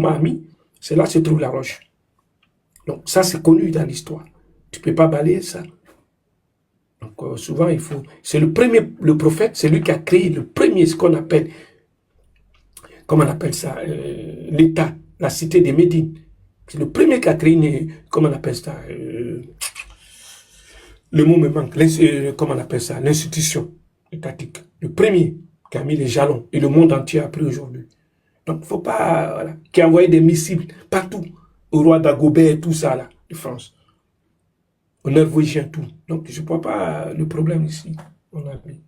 Salomon a mis, c'est là que se trouve la roche. Donc ça, c'est connu dans l'histoire. Tu ne peux pas balayer ça. Donc souvent, il faut... C'est le premier, le prophète, c'est lui qui a créé le premier, ce qu'on appelle, comment on appelle ça, l'État, la cité des Médines. C'est le premier qui a créé, comment on appelle ça, le mot me manque, comment on appelle ça, l'institution étatique. Le premier qui a mis les jalons, et le monde entier a pris aujourd'hui. Donc, il ne faut pas, voilà, qui a envoyé des missiles partout, au roi d'Agobert et tout ça, là, de France. Au Norvégien, tout. Donc, je ne vois pas le problème ici, mon ami.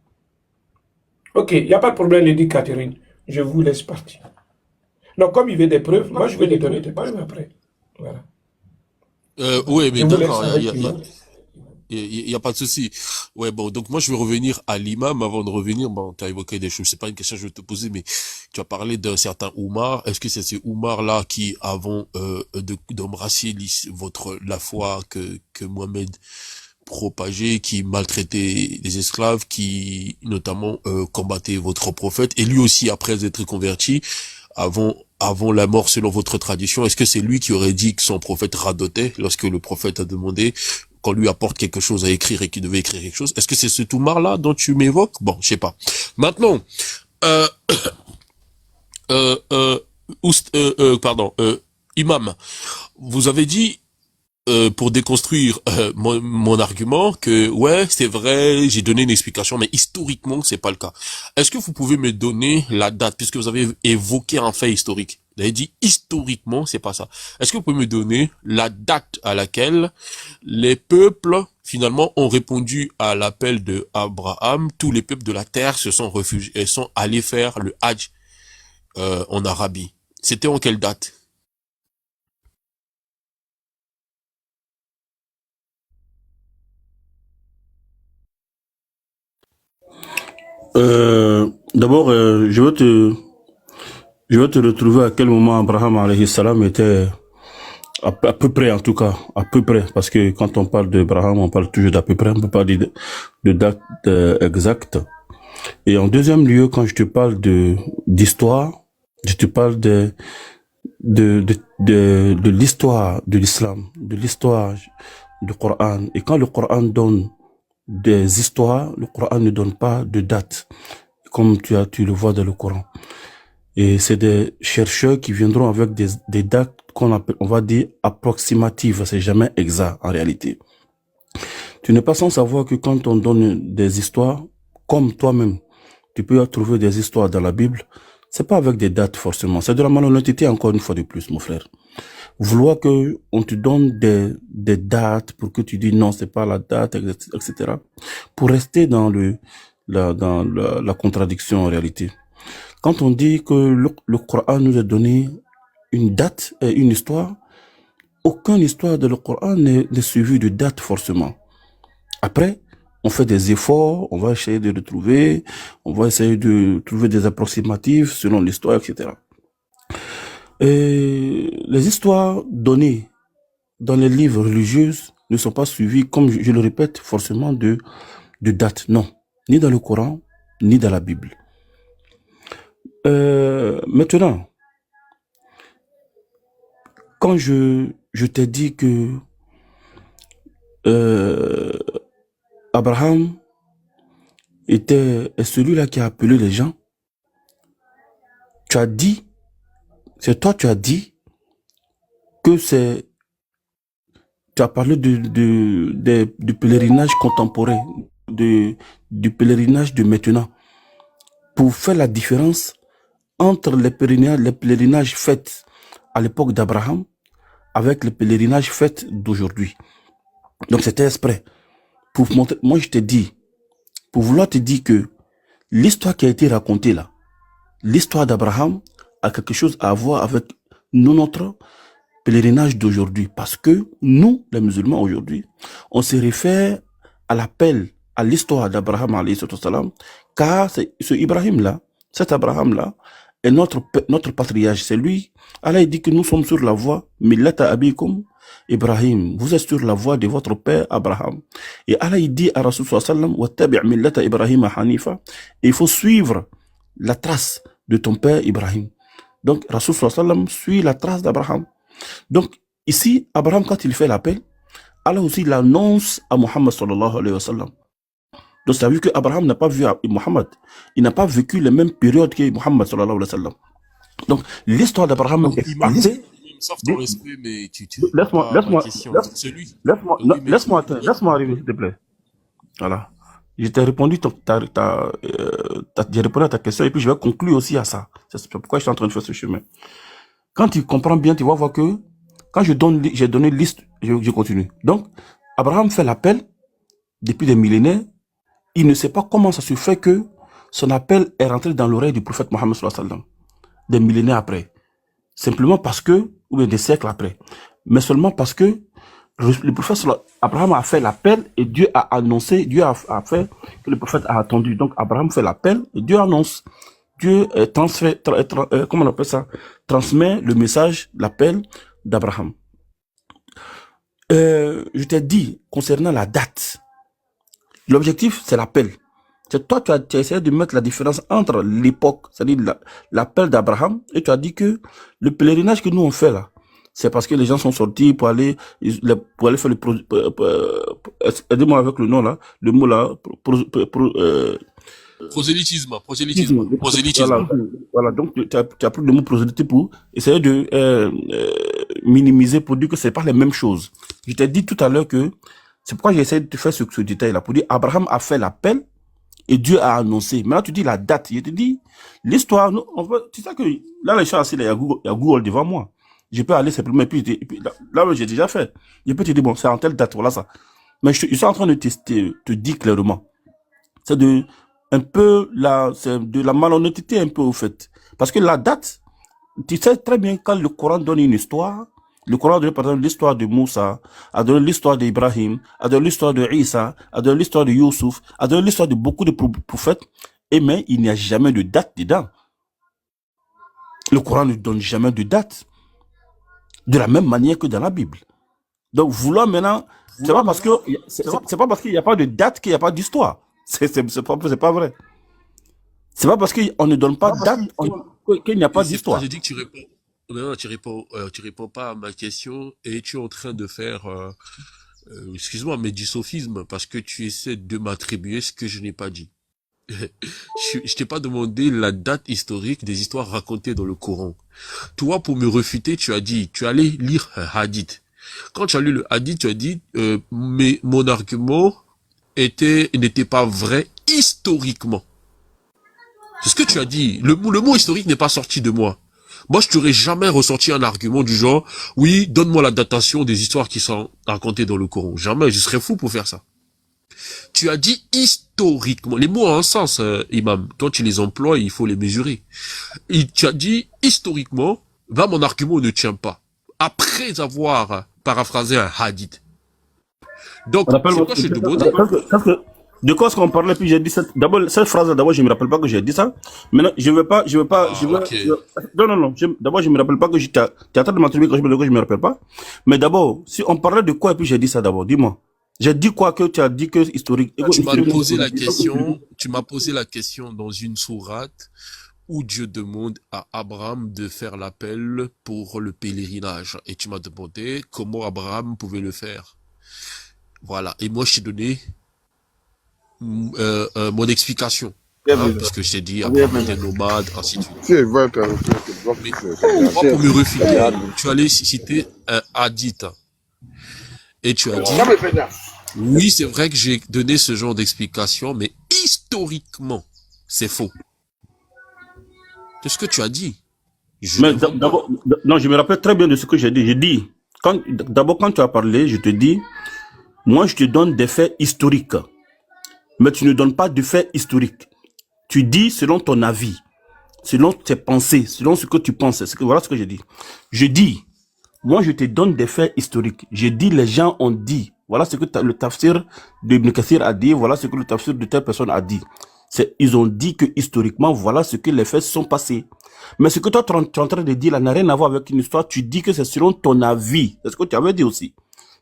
Ok, il n'y a pas de problème, dit Catherine. Je vous laisse partir. Donc, comme il veut des preuves, moi, je vais les donner des preuves après. Voilà. Oui, mais d'accord, il y a pas de souci. Ouais, bon, donc moi je vais revenir à l'imam avant de revenir. Bon, tu as évoqué des choses, c'est pas une question que je vais te poser, mais tu as parlé d'un certain Oumar. Est-ce que c'est ces Oumar-là qui, avant d'embrasser la foi que Mohamed propageait, qui maltraitait les esclaves, qui notamment combattait votre prophète, et lui aussi après être converti, avant la mort selon votre tradition, est-ce que c'est lui qui aurait dit que son prophète radotait lorsque le prophète a demandé qu'on lui apporte quelque chose à écrire et qu'il devait écrire quelque chose? Est-ce que c'est ce Oumar-là dont tu m'évoques? Bon, je sais pas. Maintenant, Imam, vous avez dit pour déconstruire mon argument que ouais, c'est vrai, j'ai donné une explication, mais historiquement c'est pas le cas. Est-ce que vous pouvez me donner la date, puisque vous avez évoqué un fait historique? Vous avez dit historiquement c'est pas ça. Est-ce que vous pouvez me donner la date à laquelle les peuples finalement ont répondu à l'appel de Abraham? Tous les peuples de la terre se sont réfugiés et sont allés faire le Hajj en Arabie. C'était en quelle date? D'abord, je vais te retrouver à quel moment Abraham alayhi salam était à peu près, en tout cas, à peu près, parce que quand on parle d'Abraham, on parle toujours d'à peu près, on peut pas dire de date exacte. Et en deuxième lieu, quand je te parle d'histoire, je te parle de l'histoire de l'islam, de l'histoire du Coran. Et quand le Coran donne des histoires, le Coran ne donne pas de date, comme tu le vois dans le Coran. Et c'est des chercheurs qui viendront avec des dates qu'on appelle, on va dire, approximatives. C'est jamais exact, en réalité. Tu n'es pas sans savoir que quand on donne des histoires, comme toi-même, tu peux trouver des histoires dans la Bible, c'est pas avec des dates forcément. C'est de la malhonnêteté encore une fois de plus, mon frère. Vouloir que on te donne des dates pour que tu dis non, c'est pas la date, etc. Pour rester dans la contradiction en réalité. Quand on dit que le Coran nous a donné une date et une histoire, aucune histoire de le Coran n'est suivie de date forcément. Après, on fait des efforts, on va essayer de le trouver, on va essayer de trouver des approximatifs selon l'histoire, etc. Et les histoires données dans les livres religieux ne sont pas suivies, comme je le répète, forcément de date. Non, ni dans le Coran, ni dans la Bible. Maintenant, quand je t'ai dit que Abraham est celui-là qui a appelé les gens, tu as dit que tu as parlé du pèlerinage contemporain, du pèlerinage de maintenant, pour faire la différence entre les pèlerinages faits à l'époque d'Abraham avec les pèlerinages faits d'aujourd'hui. Donc c'était exprès. Pour montrer, moi je te dis, pour vouloir te dire que l'histoire qui a été racontée là, l'histoire d'Abraham a quelque chose à voir avec notre pèlerinage d'aujourd'hui. Parce que nous, les musulmans aujourd'hui, on se réfère à l'appel, à l'histoire d'Abraham alayhi salam, car ce Ibrahim-là, cet Abraham-là, est notre patriarche. C'est lui. Allah dit que nous sommes sur la voie, millata abikum Ibrahim. Vous êtes sur la voie de votre père Abraham. Et Allah dit à Rasul sallam, wattabi' millata Ibrahim hanifa. Il faut suivre la trace de ton père Ibrahim. Donc, Rasul sallallahu alayhi wa sallam suit la trace d'Abraham. Donc, ici, Abraham, quand il fait l'appel, Allah aussi l'annonce à Muhammad sallallahu alayhi wa sallam. Donc, ça veut dire qu'Abraham n'a pas vu Muhammad. Il n'a pas vécu les mêmes périodes que Muhammad sallallahu alayhi wa sallam. Donc, l'histoire d'Abraham est passée. Sauf ton respect, mais tu Laisse-moi arriver, s'il te plaît. Voilà. Je t'ai répondu, j'ai répondu à ta question et puis je vais conclure aussi à ça. C'est pourquoi je suis en train de faire ce chemin. Quand tu comprends bien, tu vas voir que quand j'ai donné liste, je continue. Donc, Abraham fait l'appel depuis des millénaires. Il ne sait pas comment ça se fait que son appel est rentré dans l'oreille du prophète Mohammed sallallahu alayhi wa sallam, des millénaires après. Simplement parce que, ou bien des siècles après, mais seulement parce que le prophète Abraham a fait l'appel et Dieu a annoncé, Dieu a fait que le prophète a attendu. Donc Abraham fait l'appel et Dieu annonce. Dieu comment on appelle ça, transmet le message, l'appel d'Abraham. Je t'ai dit concernant la date, l'objectif c'est l'appel. Toi, tu as essayé de mettre la différence entre l'époque, c'est-à-dire l'appel d'Abraham, et tu as dit que le pèlerinage que nous on fait là, c'est parce que les gens sont sortis pour aller faire aidez-moi avec le nom là, le mot là, prosélytisme. Voilà, donc tu as pris le mot prosélytisme pour essayer de minimiser, pour dire que c'est pas les mêmes choses. Je t'ai dit tout à l'heure que c'est pourquoi j'ai essayé de te faire ce détail là, pour dire Abraham a fait l'appel, et Dieu a annoncé. Maintenant, tu dis la date. Je te dis, l'histoire, tu sais que là, les gens assis, il y a Google devant moi. Je peux aller simplement, et puis là, j'ai déjà fait. Je peux te dire, bon, c'est en telle date, voilà ça. Mais je suis en train de te dire clairement. C'est de la malhonnêteté un peu, au fait. Parce que la date, tu sais très bien quand le Coran donne une histoire, le Coran donne par exemple l'histoire de Moussa, a donné l'histoire d'Ibrahim, a donné l'histoire de Isa, a donné l'histoire de Youssouf, a donné l'histoire de beaucoup de prophètes, mais il n'y a jamais de date dedans. Le Coran ne donne jamais de date. De la même manière que dans la Bible. Donc vouloir maintenant, c'est pas parce qu'il n'y a pas de date qu'il n'y a pas d'histoire. C'est pas vrai. C'est pas parce qu'on ne donne pas de date qu'il n'y a pas d'histoire. J'ai dit que tu réponds. Non, tu réponds pas à ma question et tu es en train de faire, excuse-moi, mais du sophisme parce que tu essaies de m'attribuer ce que je n'ai pas dit. Je t'ai pas demandé la date historique des histoires racontées dans le Coran. Toi, pour me refuter, tu allais lire un hadith. Quand tu as lu le hadith, tu as dit, mais mon argument n'était pas vrai historiquement. C'est ce que tu as dit. Le mot historique n'est pas sorti de moi. Moi, je t'aurais jamais ressorti un argument du genre, oui, donne-moi la datation des histoires qui sont racontées dans le Coran. Jamais, je serais fou pour faire ça. Tu as dit historiquement. Les mots ont un sens, imam. Quand tu les emploies, il faut les mesurer. Et tu as dit historiquement, mon argument ne tient pas. Après avoir paraphrasé un hadith. Donc, c'est quoi je te demande? De quoi est-ce qu'on parlait, puis j'ai dit d'abord, cette phrase-là, d'abord, je me rappelle pas que j'ai dit ça. Maintenant, d'abord, je me rappelle pas que tu es en train de m'attribuer quelque chose que je me rappelle pas. Mais d'abord, si on parlait de quoi, et puis j'ai dit ça d'abord, dis-moi. J'ai dit quoi que tu as dit que historique. Tu m'as posé la question dans une sourate où Dieu demande à Abraham de faire l'appel pour le pèlerinage. Et tu m'as demandé comment Abraham pouvait le faire. Voilà. Et moi, je t'ai donné mon explication. Parce que je t'ai dit, Abraham était nomade, ainsi de suite. Mais pour me refuter, tu allais citer un hadith. Et tu as dit, oui, c'est vrai que j'ai donné ce genre d'explication, mais historiquement, c'est faux. C'est ce que tu as dit. Non, je me rappelle très bien de ce que j'ai dit. J'ai dit, d'abord quand tu as parlé, je te dis, moi je te donne des faits historiques. Mais tu ne donnes pas de faits historiques. Tu dis selon ton avis, selon tes pensées, selon ce que tu penses. Voilà ce que j'ai dit. Je dis, moi je te donne des faits historiques. Je dis, les gens ont dit. Voilà ce que le tafsir de Ibn Kathir a dit. Voilà ce que le tafsir de telle personne a dit. Ils ont dit que historiquement, voilà ce que les faits sont passés. Mais ce que toi tu es en train de dire là n'a rien à voir avec une histoire. Tu dis que c'est selon ton avis. C'est ce que tu avais dit aussi.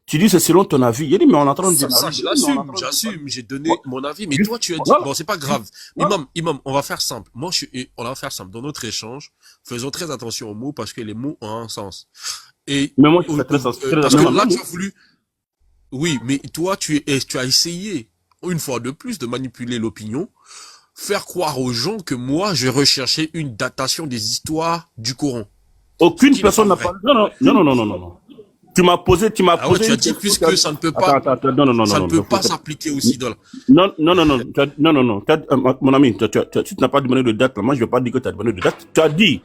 Tu dis c'est selon ton avis. Il dit, mais on est en train de Ça, j'assume, j'ai donné mon avis, mais toi, tu as dit, bon, c'est pas grave. Imam, on va faire simple. On va faire simple. Dans notre échange, faisons très attention aux mots parce que les mots ont un sens. Et, mais moi, je fais très attention. Parce que là, tu as voulu, oui, mais toi, tu as essayé, une fois de plus, de manipuler l'opinion, faire croire aux gens que moi, je recherchais une datation des histoires du Coran. Aucune personne n'a pas... Non. Tu m'as posé... Tu as dit puisque ça ne peut pas... ça ne peut pas s'appliquer aussi dans la... Non. Mon ami, tu n'as pas demandé de date. Moi, je ne vais pas dire que tu as demandé de date. Tu as dit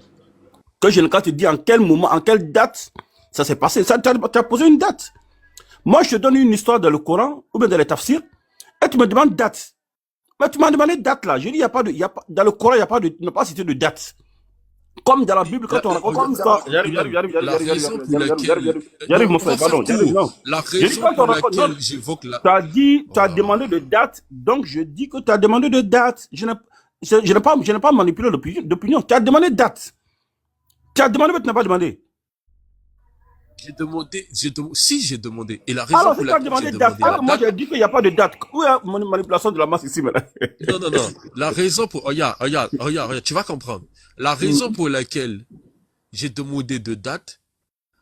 que je ne peux pas te dire en quel moment, en quelle date ça s'est passé. Tu as posé une date. Moi, je te donne une histoire dans le Coran ou bien dans les tafsirs et tu me demandes date. Mais tu m'as demandé date là. Je dis, dans le Coran, il n'y a pas cité de date. Comme dans la Bible, quand on raconte une histoire. J'arrive, mon frère, pardon. La raison pour laquelle j'évoque la... Tu as demandé de date, donc je dis que tu as demandé de date. Je n'ai pas manipulé l'opinion. Tu as demandé date. Tu as demandé, mais tu n'as pas demandé. Si j'ai demandé. Et la raison alors, pour laquelle j'ai demandé la date... moi, j'ai dit qu'il n'y a pas de date. Où est la manipulation de la masse ici, maintenant? Non. La raison pour... Regarde, tu vas comprendre. La raison pour laquelle j'ai demandé de date,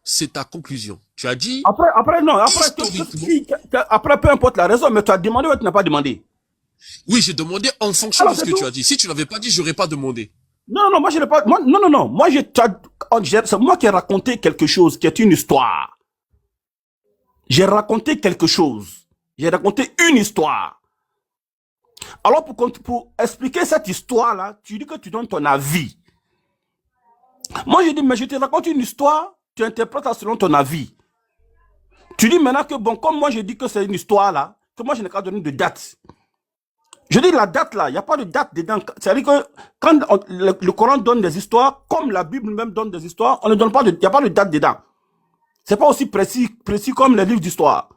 c'est ta conclusion. Tu as dit... Après, peu importe la raison, mais tu as demandé ou tu n'as pas demandé? Oui, j'ai demandé en fonction de ce que tu as dit. Si tu l'avais pas dit, j'aurais pas demandé. Non, moi je n'ai pas... Non. Moi, c'est moi qui ai raconté quelque chose qui est une histoire. J'ai raconté quelque chose. J'ai raconté une histoire. Alors, pour expliquer cette histoire-là, tu dis que tu donnes ton avis. Moi, je dis, mais je te raconte une histoire, tu interprètes ça selon ton avis. Tu dis maintenant que, bon, comme moi, je dis que c'est une histoire-là, que moi, je n'ai qu'à donner de date. Je dis la date là, il n'y a pas de date dedans. C'est-à-dire que quand le Coran donne des histoires, comme la Bible même donne des histoires, on ne donne pas il n'y a pas de date dedans. C'est pas aussi précis comme les livres d'histoire.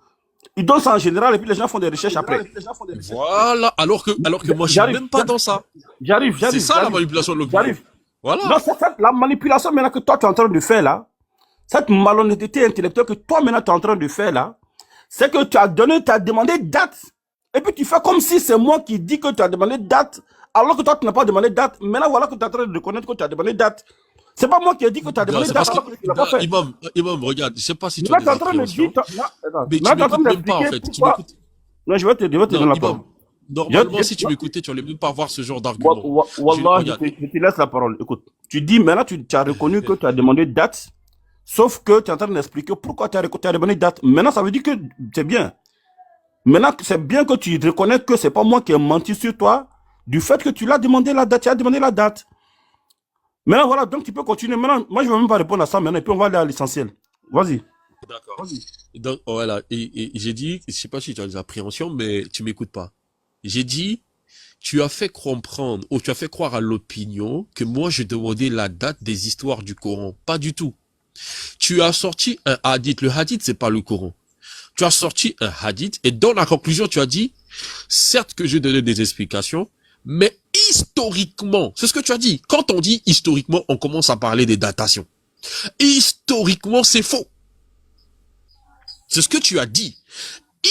Ils donnent ça en général et puis les gens font des recherches après. Voilà, alors que moi je suis même pas dans ça. J'arrive. C'est ça la manipulation de l'opinion. J'arrive. Voilà. Non, c'est la manipulation maintenant que toi tu es en train de faire là, cette malhonnêteté intellectuelle que toi maintenant tu es en train de faire là, c'est que tu as demandé date. Et puis tu fais comme si c'est moi qui dis que tu as demandé date, alors que toi tu n'as pas demandé date. Maintenant voilà que tu es en train de reconnaître que tu as demandé date. C'est pas moi qui ai dit que tu as demandé date alors que tu l'as pas fait. Imam, regarde, je sais pas si tu as des appréhensions. Mais tu m'écoutes même pas en fait. Non, je vais te donner la parole. Normalement, si tu m'écoutais, tu allais même pas avoir ce genre d'argument. Wallah, je te laisse la parole. Écoute, tu dis maintenant tu as reconnu que tu as demandé date, sauf que tu es en train d'expliquer pourquoi tu as demandé date. Maintenant, ça veut dire que c'est bien. Maintenant, c'est bien que tu reconnais que c'est pas moi qui ai menti sur toi, du fait que tu l'as demandé la date, tu as demandé la date. Maintenant, voilà, donc tu peux continuer. Maintenant, moi, je ne vais même pas répondre à ça maintenant, et puis on va aller à l'essentiel. Vas-y. D'accord. Donc, voilà, et j'ai dit, je sais pas si tu as des appréhensions, mais tu m'écoutes pas. J'ai dit, tu as fait comprendre, ou tu as fait croire à l'opinion que moi, je demandais la date des histoires du Coran. Pas du tout. Tu as sorti un hadith. Le hadith, c'est pas le Coran. Tu as sorti un hadith et dans la conclusion, tu as dit, certes que je donnais des explications, mais historiquement, c'est ce que tu as dit. Quand on dit historiquement, on commence à parler des datations. Historiquement, c'est faux. C'est ce que tu as dit.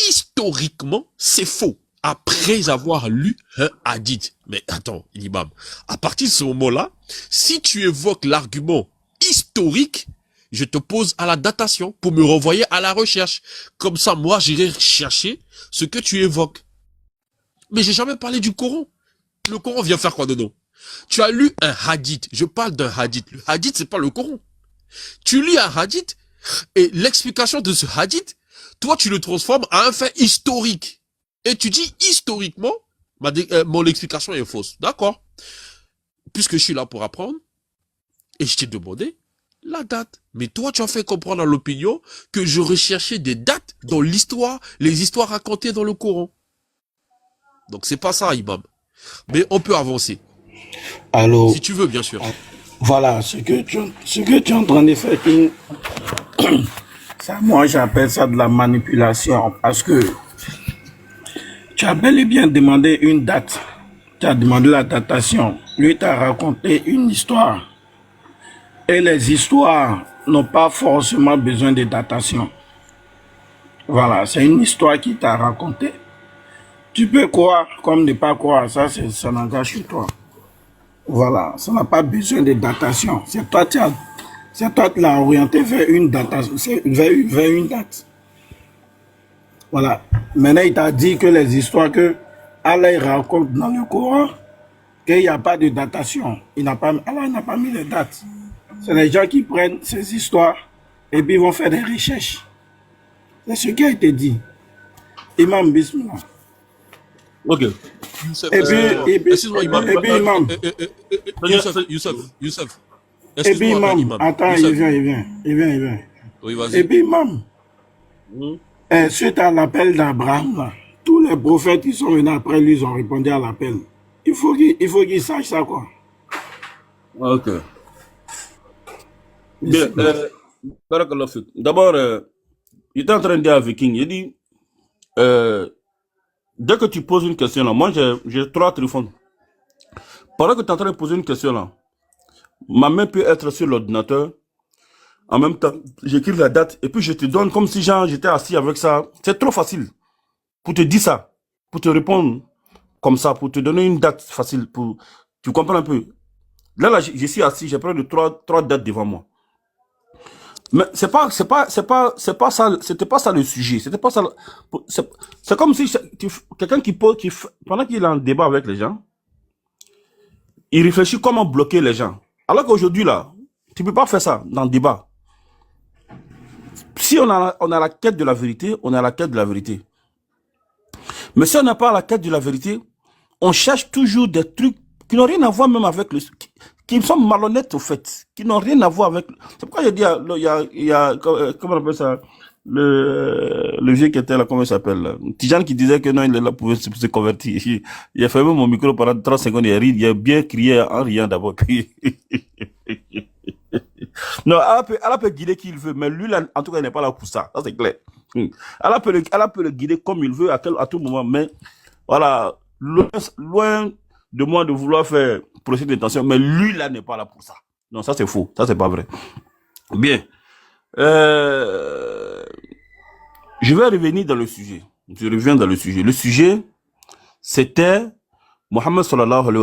Historiquement, c'est faux. Après avoir lu un hadith. Mais attends, l'imam, à partir de ce moment-là, si tu évoques l'argument historique, je te pose à la datation pour me renvoyer à la recherche. Comme ça, moi, j'irai chercher ce que tu évoques. Mais j'ai jamais parlé du Coran. Le Coran vient faire quoi dedans? Tu as lu un hadith. Je parle d'un hadith. Le hadith, c'est pas le Coran. Tu lis un hadith et l'explication de ce hadith, toi, tu le transformes à un fait historique. Et tu dis historiquement, mon explication est fausse. D'accord. Puisque je suis là pour apprendre, et je t'ai demandé la date. Mais toi, tu as fait comprendre à l'opinion que je recherchais des dates dans l'histoire, les histoires racontées dans le Coran. Donc, c'est pas ça, imam. Mais on peut avancer. Alors, si tu veux, bien sûr. Voilà, ce que tu es en train de faire, ça, moi, j'appelle ça de la manipulation, parce que tu as bel et bien demandé une date. Tu as demandé la datation. Lui, t'a raconté une histoire. Et les histoires n'ont pas forcément besoin de datation. Voilà, c'est une histoire qui t'a raconté. Tu peux croire comme ne pas croire, ça n'engage que toi. Voilà, ça n'a pas besoin de datation. C'est toi qui l'as orienté vers une datation, vers une date. Voilà. Maintenant, il t'a dit que les histoires que Allah raconte dans le Coran, qu'il n'y a pas de datation. Allah n'a pas mis les dates. C'est les gens qui prennent ces histoires et puis vont faire des recherches. C'est ce qui a été dit. Imam Bismillah. Ok. Et puis, Excuse-moi, Imam. Imam. Youssef. Et puis, Excuse-moi, Imam. Attends, il vient. Oui, vas-y. Et puis, Imam. Suite à l'appel d'Abraham, tous les prophètes qui sont venus après lui, ils ont répondu à l'appel. Il faut qu'ils sachent ça, quoi. Ok. Bien. Barakallah fik. D'abord, il était en train de dire à Viking, il dit, dès que tu poses une question là, moi j'ai 3 téléphones. Pendant que tu es en train de poser une question là, ma main peut être sur l'ordinateur. En même temps, j'écris la date et puis je te donne comme si j'étais assis avec ça. C'est trop facile pour te dire ça, pour te répondre comme ça, pour te donner une date facile. Tu comprends un peu? Là, je suis assis, j'ai près de 3 dates devant moi. Mais c'est pas ça, c'était pas ça le sujet. C'était pas ça. C'est comme si quelqu'un pendant qu'il est en débat avec les gens, il réfléchit comment bloquer les gens. Alors qu'aujourd'hui là, tu peux pas faire ça dans le débat. Si on a la quête de la vérité, on a la quête de la vérité. Mais si on n'a pas la quête de la vérité, on cherche toujours des trucs qui n'ont rien à voir même avec qui sont malhonnêtes au fait, qui n'ont rien à voir avec... C'est pourquoi j'ai dit, il y a comment on appelle ça, le vieux qui était là, comment il s'appelle, Tijane qui disait que non, il est là pour se convertir. Il a fermé mon micro pendant 30 secondes, il a bien crié en riant d'abord. Non, Allah peut guider qui il veut, mais lui, là, en tout cas, il n'est pas là pour ça. Ça, c'est clair. Allah peut le guider comme il veut à tout moment, mais voilà, loin de moi de vouloir faire procès d'intention, mais lui, là, n'est pas là pour ça. Non, ça, c'est faux. Ça, c'est pas vrai. Bien. Je vais revenir dans le sujet. Je reviens dans le sujet. Le sujet, c'était Mohammed sallallahu alayhi wa sallam.